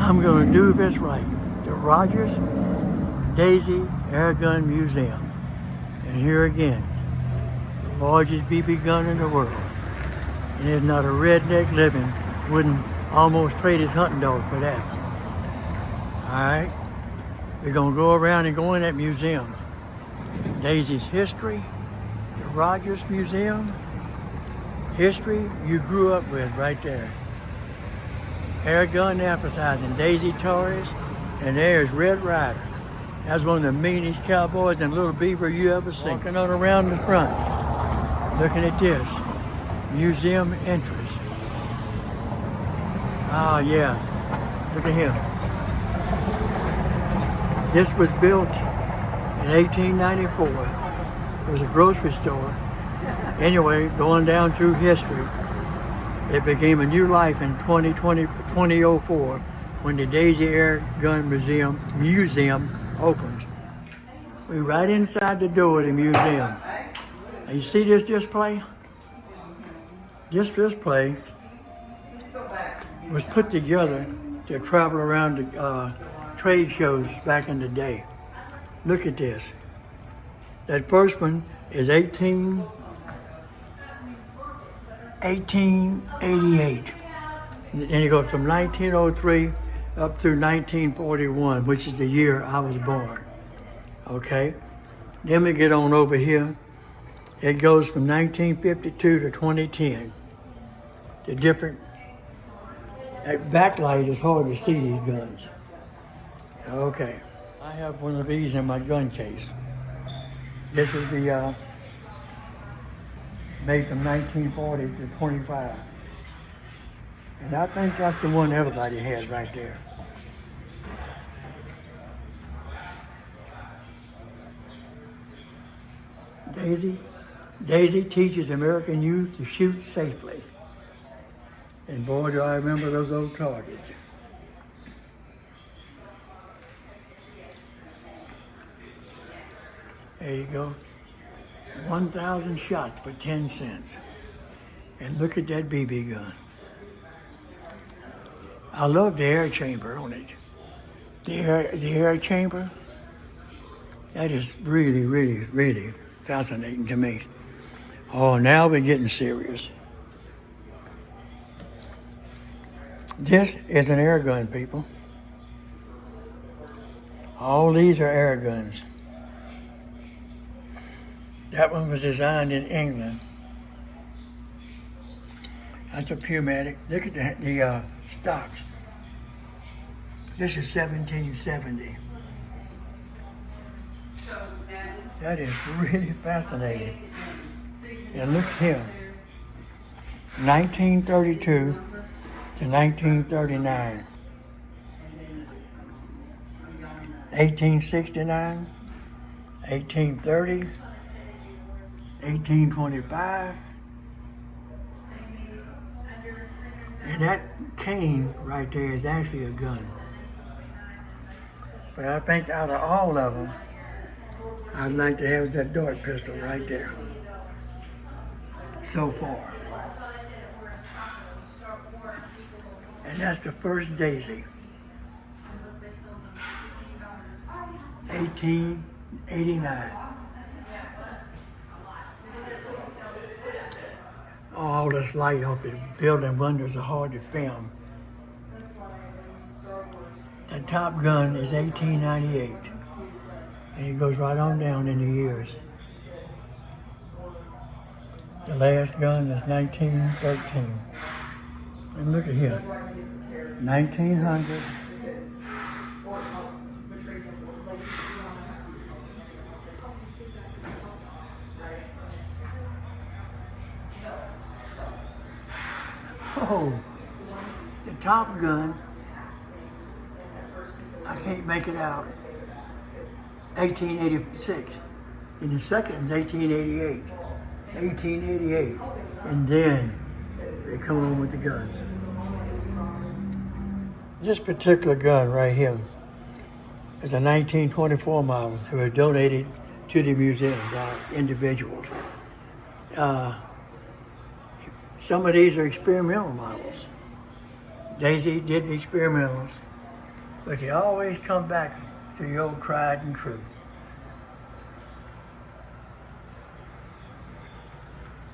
I'm going to do this right. The Rogers Daisy Air Gun Museum. And here again, the largest BB gun in the world. And there's not a redneck living wouldn't almost trade his hunting dog for that. All right, we're going to go around and go in that museum. Daisy's history, the Rogers Museum, history you grew up with right there. Air gun emphasizing Daisy Torres, and there's Red Ryder. That's one of the meanest cowboys and little beaver you ever seen. Walking on around the front, looking at this, museum entrance. Ah, yeah, look at him. This was built in 1894. It was a grocery store. Anyway, going down through history, it became a new life in 2004 when the Daisy Air Gun Museum opened. We're right inside the door of the museum. And you see this display? This display was put together to travel around the trade shows back in the day. Look at this. That first one is 1888. And it goes from 1903 up through 1941, which is the year I was born. Okay? Then we get on over here. It goes from 1952 to 2010. The different, that backlight is hard to see these guns. Okay. I have one of these in my gun case. This is the made from 1940 to 25. And I think that's the one everybody has right there. Daisy teaches American youth to shoot safely. And boy, do I remember those old targets. There you go. 1,000 shots for 10 cents. And look at that BB gun. I love the air chamber on it. The air chamber, that is really, really, really fascinating to me. Oh, now we're getting serious. This is an air gun, people. All these are air guns. That one was designed in England. That's a Pneumatic. Look at the stocks. This is 1770. That is really fascinating. And look here, 1932 to 1939. 1869, 1830, 1825. And that cane right there is actually a gun. But I think out of all of them, I'd like to have that dart pistol right there. So far. And that's the first Daisy. 1889. All this light off the building windows are hard to film. The Top Gun is 1898. And it goes right on down in the years. The last gun is 1913. And look at here, 1900. Oh, the Top Gun, I can't make it out. 1886. And the second is 1888. 1888. And then they come on with the guns. This particular gun right here is a 1924 model. It was donated to the museum by individuals. Some of these are experimental models. Daisy did the experimentals, but you always come back to the old tried and true.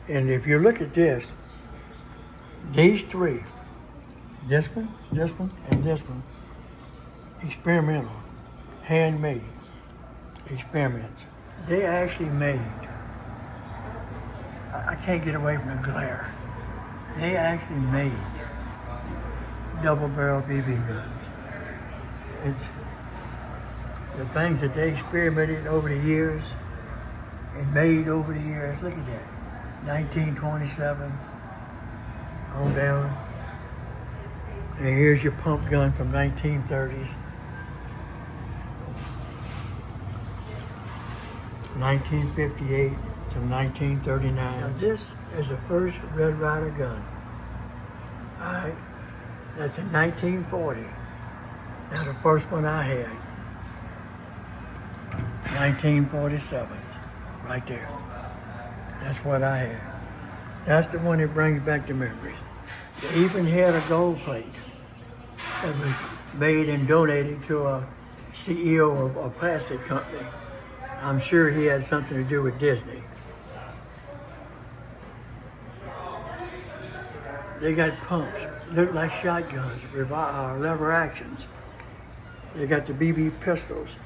And if you look at this, these three, this one, and this one, experimental, handmade experiments. They actually made, I can't get away from the glare. They actually made double-barrel BB guns. It's the things that they experimented over the years and made over the years. Look at that, 1927 on down. And here's your pump gun from 1930s. 1958 to 1939. Now this is the first Red Ryder gun. All right, that's in 1940. Now the first one I had, 1947, right there. That's what I had. That's the one that brings back the memories. They even had a gold plate that was made and donated to a CEO of a plastic company. I'm sure he had something to do with Disney. They got pumps, look like shotguns, lever actions. They got the BB pistols.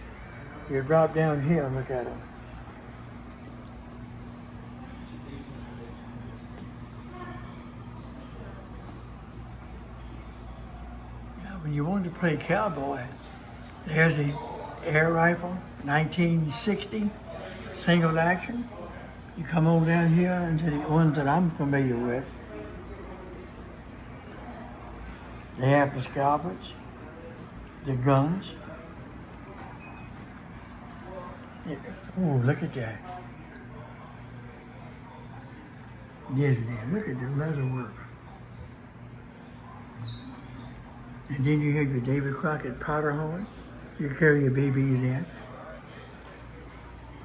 You drop down here and look at them. Now, when you wanted to play cowboy, there's the air rifle, 1960, single action. You come on down here into the ones that I'm familiar with. They have the scalpels, the guns. Oh, look at that. Disney, look at the leather work. And then you have your David Crockett powder horn. You carry your BBs in.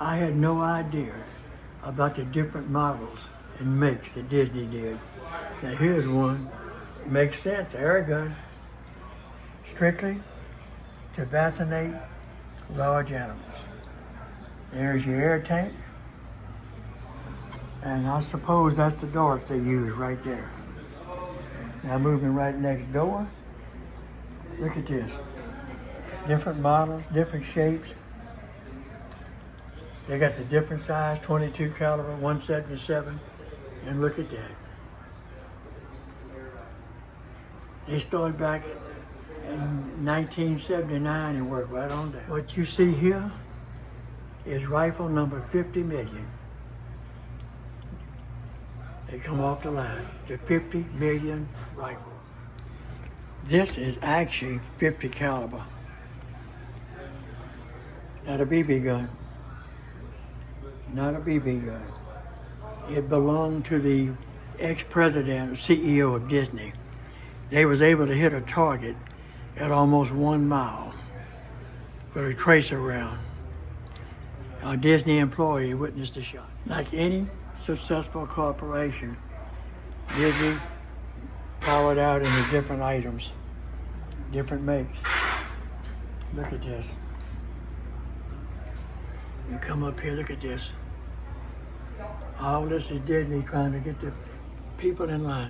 I had no idea about the different models and makes that Disney did. Now here's one. Makes sense, air gun. Strictly to vaccinate large animals. There's your air tank. And I suppose that's the darts they use right there. Now moving right next door. Look at this. Different models, different shapes. They got the different size, 22 caliber, 177, and look at that. They started back in 1979 and worked right on down. What you see here is rifle number 50 million. They come off the line, the 50 million rifle. This is actually 50 caliber. Not a BB gun. Not a BB gun. It belonged to the ex-president, CEO of Disney. They was able to hit a target at almost 1 mile with a tracer round. A Disney employee witnessed the shot. Like any successful corporation, Disney powered out into different items, different makes. Look at this. You come up here, look at this. All this is Disney trying to get the people in line.